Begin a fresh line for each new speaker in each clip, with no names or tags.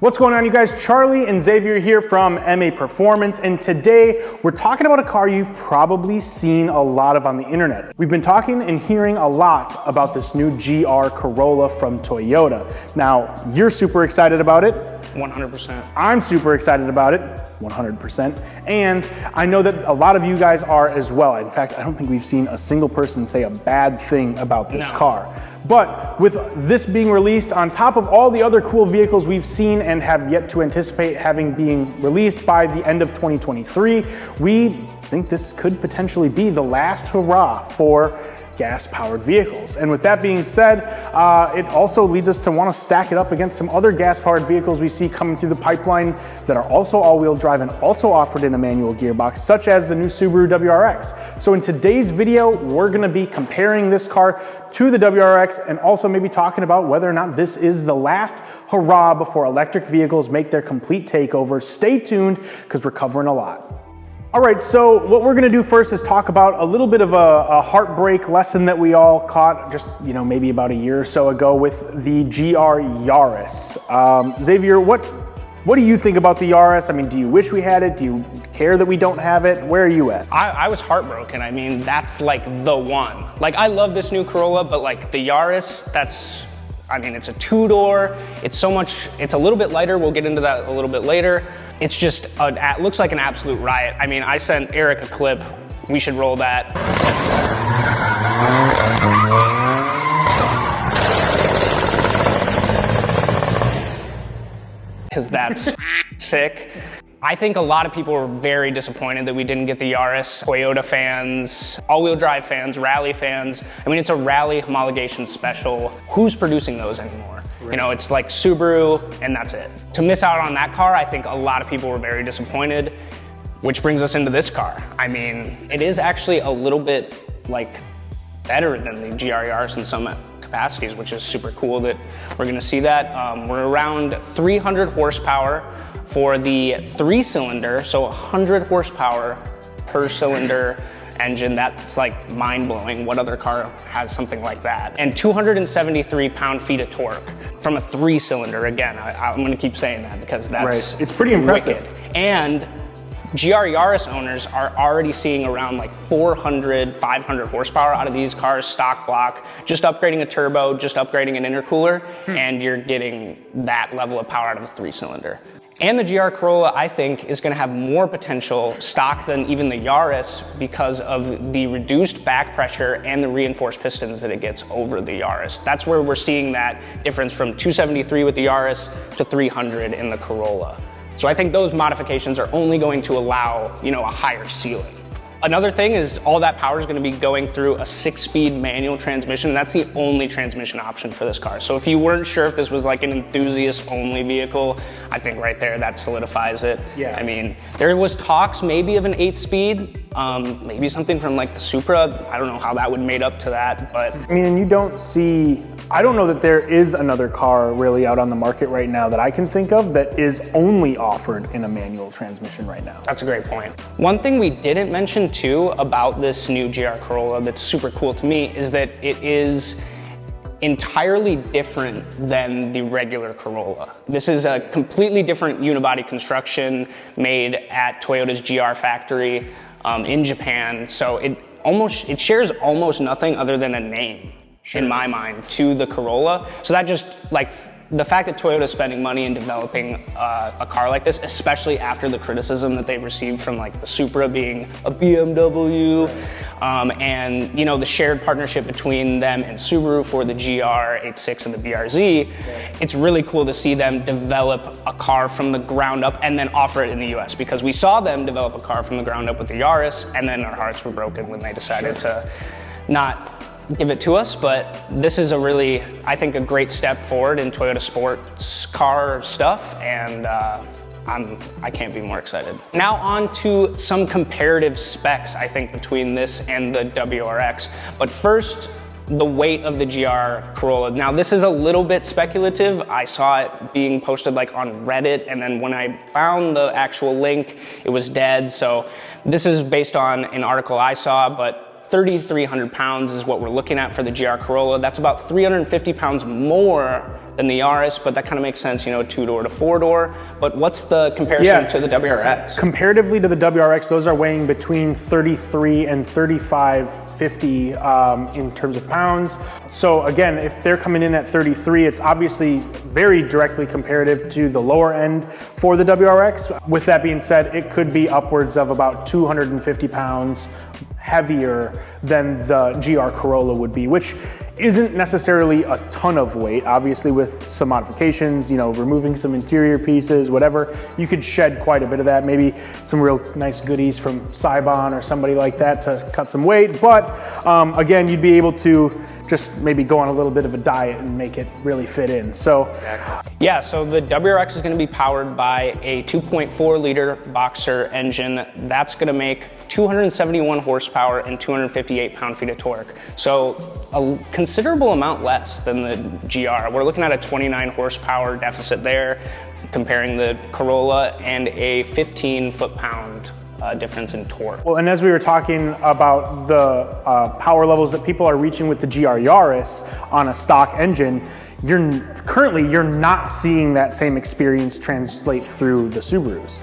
What's going on, you guys? Charlie and Xavier here from MAPerformance, and today we're talking about a car you've probably seen a lot of on the internet. We've been talking and hearing a lot about this new GR Corolla from Toyota. Now, you're super excited about it.
100%.
I'm super excited about it. 100%. And I know that a lot of you guys are as well. In fact, I don't think we've seen a single person say a bad thing about this car. But with this being released on top of all the other cool vehicles we've seen and have yet to anticipate having being released by the end of 2023, we think this could potentially be the last hurrah for gas-powered vehicles. And with that being said, it also leads us to want to stack it up against some other gas-powered vehicles we see coming through the pipeline that are also all-wheel drive and also offered in a manual gearbox, such as the new Subaru WRX. So in today's video, we're going to be comparing this car to the WRX and also maybe talking about whether or not this is the last hurrah before electric vehicles make their complete takeover. Stay tuned, because we're covering a lot. All right, so what we're gonna do first is talk about a little bit of a heartbreak lesson that we all caught just, maybe about a year or so ago with the GR Yaris. Xavier, what do you think about the Yaris? I mean, do you wish we had it? Do you care that we don't have it? Where are you at?
I was heartbroken. I mean, that's like the one. Like, I love this new Corolla, but like the Yaris, it's a two-door. It's a little bit lighter. We'll get into that a little bit later. It's just, looks like an absolute riot. I mean, I sent Eric a clip. We should roll that. Because that's sick. I think a lot of people were very disappointed that we didn't get the Yaris. Toyota fans, all-wheel drive fans, rally fans. I mean, it's a rally homologation special. Who's producing those anymore? Right. It's like Subaru, and that's it. To miss out on that car, I think a lot of people were very disappointed, which brings us into this car. I mean, it is actually a little bit better than the GR Yaris in some capacities, which is super cool that we're gonna see that. We're around 300 horsepower for the 3-cylinder, so 100 horsepower per cylinder engine. That's like mind-blowing. What other car has something like that? And 273 pound-feet of torque from a 3-cylinder. Again, I'm gonna keep saying that because that's
right. It's pretty impressive.
Wicked. And GR Yaris owners are already seeing around like 400, 500 horsepower out of these cars, stock block, just upgrading a turbo, just upgrading an intercooler, and you're getting that level of power out of a 3-cylinder. And the GR Corolla, I think, is gonna have more potential stock than even the Yaris because of the reduced back pressure and the reinforced pistons that it gets over the Yaris. That's where we're seeing that difference from 273 with the Yaris to 300 in the Corolla. So I think those modifications are only going to allow, a higher ceiling. Another thing is all that power is going to be going through a 6-speed manual transmission. That's the only transmission option for this car. So if you weren't sure if this was like an enthusiast-only vehicle, I think right there that solidifies it. Yeah. I mean, there was talks maybe of an 8-speed, maybe something from like the Supra. I don't know how that would made up to that, but.
I mean, and you don't see, I don't know that there is another car really out on the market right now that I can think of that is only offered in a manual transmission right now.
That's a great point. One thing we didn't mention too about this new GR Corolla that's super cool to me is that it is entirely different than the regular Corolla. This is a completely different unibody construction made at Toyota's GR factory in Japan. So it shares almost nothing other than a name. Sure. In my mind, to the Corolla. So that just, the fact that Toyota is spending money in developing a car like this, especially after the criticism that they've received from the Supra being a BMW, and the shared partnership between them and Subaru for the GR86 and the BRZ, it's really cool to see them develop a car from the ground up and then offer it in the US, because we saw them develop a car from the ground up with the Yaris, and then our hearts were broken when they decided to not give it to us. But this is I think a great step forward in Toyota sports car stuff, and I can't be more excited. Now on to some comparative specs, I think, between this and the WRX. But first, the weight of the GR Corolla. Now this is a little bit speculative. I saw it being posted on Reddit, and then when I found the actual link, it was dead. So this is based on an article I saw, but 3,300 pounds is what we're looking at for the GR Corolla. That's about 350 pounds more than the Yaris, but that kind of makes sense, you know, 2-door to 4-door. But what's the comparison to the WRX?
Comparatively to the WRX, those are weighing between 33 and 3550 in terms of pounds. So again, if they're coming in at 33, it's obviously very directly comparative to the lower end for the WRX. With that being said, it could be upwards of about 250 pounds heavier than the GR Corolla would be, which isn't necessarily a ton of weight. Obviously with some modifications, you know, removing some interior pieces, whatever, you could shed quite a bit of that, maybe some real nice goodies from Saibon or somebody like that to cut some weight. But again, you'd be able to just maybe go on a little bit of a diet and make it really fit in. So
yeah, so the WRX is going to be powered by a 2.4 liter boxer engine. That's going to make 271 horsepower and 258 pound-feet of torque. So a considerable amount less than the GR. We're looking at a 29 horsepower deficit there, comparing the Corolla, and a 15 foot-pound difference in torque.
Well, and as we were talking about the power levels that people are reaching with the GR Yaris on a stock engine, currently you're not seeing that same experience translate through the Subarus.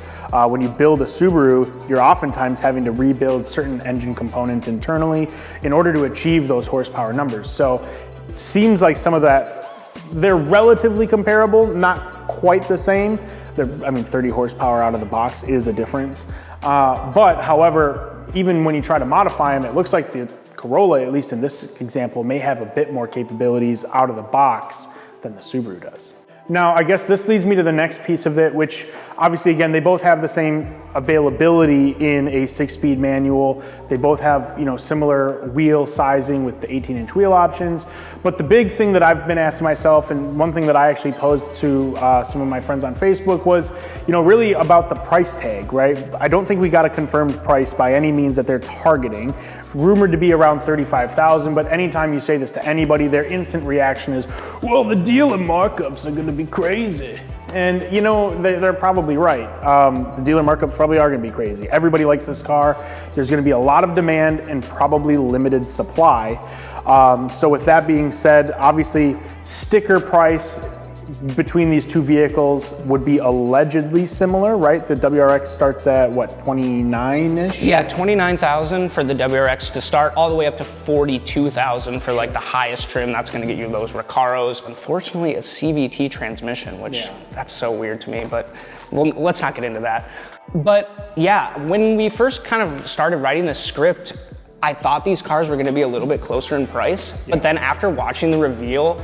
When you build a Subaru, you're oftentimes having to rebuild certain engine components internally in order to achieve those horsepower numbers. So seems like some of that, they're relatively comparable, not quite the same. I mean, 30 horsepower out of the box is a difference. But however, even when you try to modify them, it looks like the Corolla, at least in this example, may have a bit more capabilities out of the box than the Subaru does. Now, I guess this leads me to the next piece of it, which obviously, again, they both have the same availability in a 6-speed manual. They both have, you know, similar wheel sizing with the 18-inch wheel options. But the big thing that I've been asking myself, and one thing that I actually posed to some of my friends on Facebook was, you know, really about the price tag, right? I don't think we got a confirmed price by any means that they're targeting. Rumored to be around $35,000, but anytime you say this to anybody, their instant reaction is, well, the dealer markups are gonna be crazy. And you know, they're probably right. The dealer markups probably are gonna be crazy. Everybody likes this car. There's gonna be a lot of demand and probably limited supply. So with that being said, obviously sticker price between these two vehicles would be allegedly similar, right? The WRX starts at what, 29-ish?
Yeah, 29,000 for the WRX to start, all the way up to 42,000 for like the highest trim. That's gonna get you those Recaros. Unfortunately, a CVT transmission, which that's so weird to me, but well, let's not get into that. But yeah, when we first kind of started writing this script, I thought these cars were gonna be a little bit closer in price, but then after watching the reveal,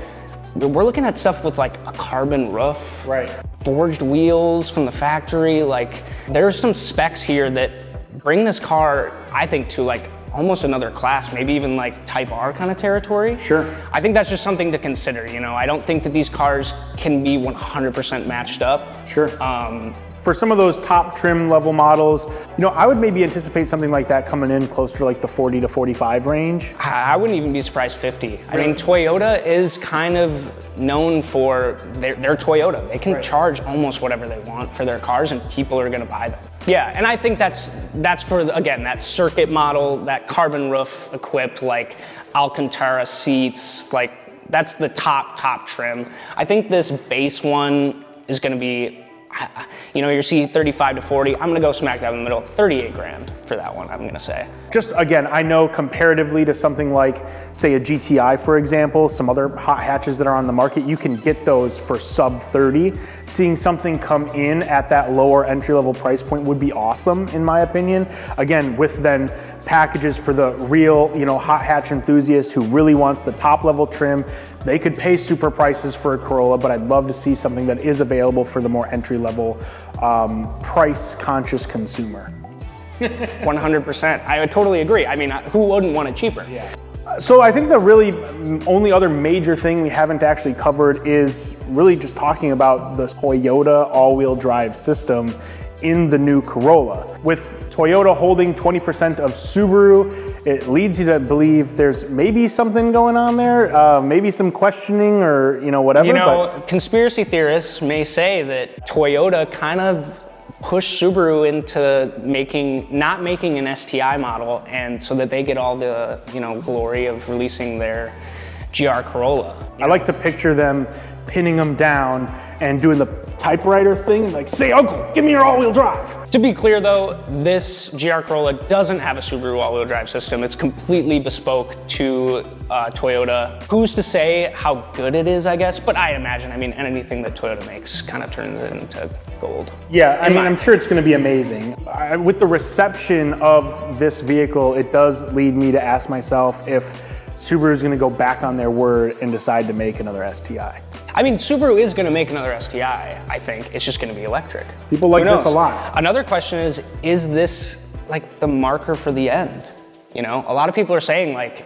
we're looking at stuff with like a carbon roof,
right?
Forged wheels from the factory. Like there's some specs here that bring this car, I think, to like almost another class, maybe even like Type R kind of territory.
Sure.
I think that's just something to consider, you know. I don't think that these cars can be 100% matched up.
Sure. For some of those top trim level models, you know, I would maybe anticipate something like that coming in closer to like the 40 to 45 range.
I wouldn't even be surprised 50. Really? I mean, Toyota is kind of known for their Toyota. They can charge almost whatever they want for their cars and people are gonna buy them. Yeah, and I think that's for, again, that circuit model, that carbon roof equipped, like Alcantara seats, like that's the top trim. I think this base one is gonna be, you know, you're seeing 35 to 40. I'm gonna go smack dab in the middle, 38 grand for that one, I'm gonna say.
Just again, I know comparatively to something like, say, a GTI, for example, some other hot hatches that are on the market, you can get those for sub 30. Seeing something come in at that lower entry-level price point would be awesome, in my opinion. Again, with then packages for the real, you know, hot hatch enthusiast who really wants the top level trim. They could pay super prices for a Corolla, but I'd love to see something that is available for the more entry level, price conscious consumer.
100%, I would totally agree. I mean, who wouldn't want it cheaper?
Yeah. So I think the really only other major thing we haven't actually covered is really just talking about the Toyota all-wheel drive system in the new Corolla. With Toyota holding 20% of Subaru, it leads you to believe there's maybe something going on there, maybe some questioning or, you know, whatever.
You know, conspiracy theorists may say that Toyota kind of push Subaru into not making an STI model, and so that they get all the, glory of releasing their GR Corolla.
I like to picture them pinning them down and doing the typewriter thing, and like, say, uncle, give me your all-wheel drive.
To be clear though, this GR Corolla doesn't have a Subaru all-wheel drive system. It's completely bespoke to Toyota. Who's to say how good it is, I guess, but I imagine, anything that Toyota makes kind of turns it into gold.
Yeah, I'm sure it's gonna be amazing. With the reception of this vehicle, it does lead me to ask myself if Subaru's gonna go back on their word and decide to make another STI.
Subaru is gonna make another STI, I think. It's just gonna be electric.
People like this a lot.
Another question is this like the marker for the end? A lot of people are saying like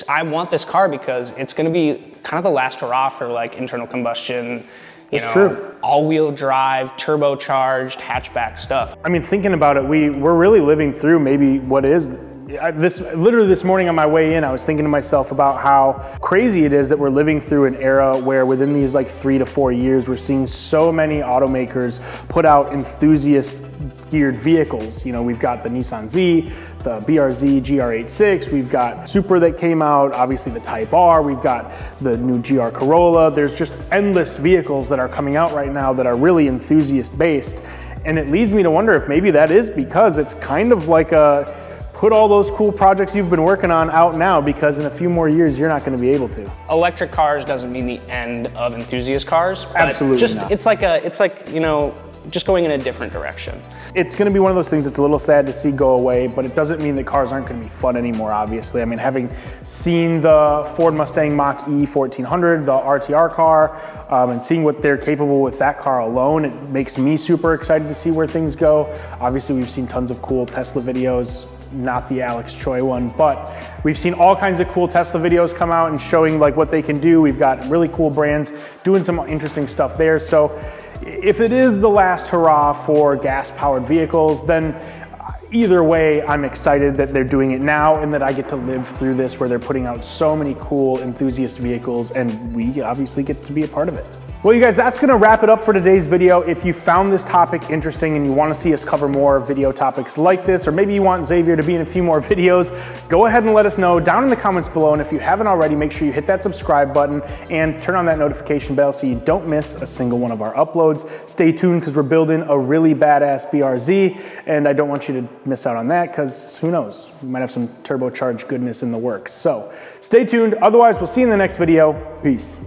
I want this car because it's gonna be kind of the last hurrah for like internal combustion,
true.
all-wheel drive, turbocharged, hatchback stuff.
Thinking about it, we're really living through maybe what is literally this morning on my way in, I was thinking to myself about how crazy it is that we're living through an era where within these like 3 to 4 years, we're seeing so many automakers put out enthusiast geared vehicles. We've got the Nissan Z, the BRZ GR86, we've got Supra that came out, obviously the Type R, we've got the new GR Corolla. There's just endless vehicles that are coming out right now that are really enthusiast based. And it leads me to wonder if maybe that is because it's kind of like put all those cool projects you've been working on out now, because in a few more years, you're not gonna be able to.
Electric cars doesn't mean the end of enthusiast cars. But
absolutely not.
It's like, just going in a different direction.
It's gonna be one of those things that's a little sad to see go away, but it doesn't mean that cars aren't gonna be fun anymore, obviously. Having seen the Ford Mustang Mach-E 1400, the RTR car, and seeing what they're capable with that car alone, it makes me super excited to see where things go. Obviously, we've seen tons of cool Tesla videos, not the Alex Choi one, but we've seen all kinds of cool Tesla videos come out and showing like what they can do. We've got really cool brands doing some interesting stuff there. So if it is the last hurrah for gas-powered vehicles, then either way, I'm excited that they're doing it now and that I get to live through this where they're putting out so many cool enthusiast vehicles, and we obviously get to be a part of it. Well, you guys, that's gonna wrap it up for today's video. If you found this topic interesting and you wanna see us cover more video topics like this, or maybe you want Xavier to be in a few more videos, go ahead and let us know down in the comments below. And if you haven't already, make sure you hit that subscribe button and turn on that notification bell so you don't miss a single one of our uploads. Stay tuned, because we're building a really badass BRZ, and I don't want you to miss out on that, because who knows, we might have some turbocharged goodness in the works. So stay tuned. Otherwise, we'll see you in the next video. Peace.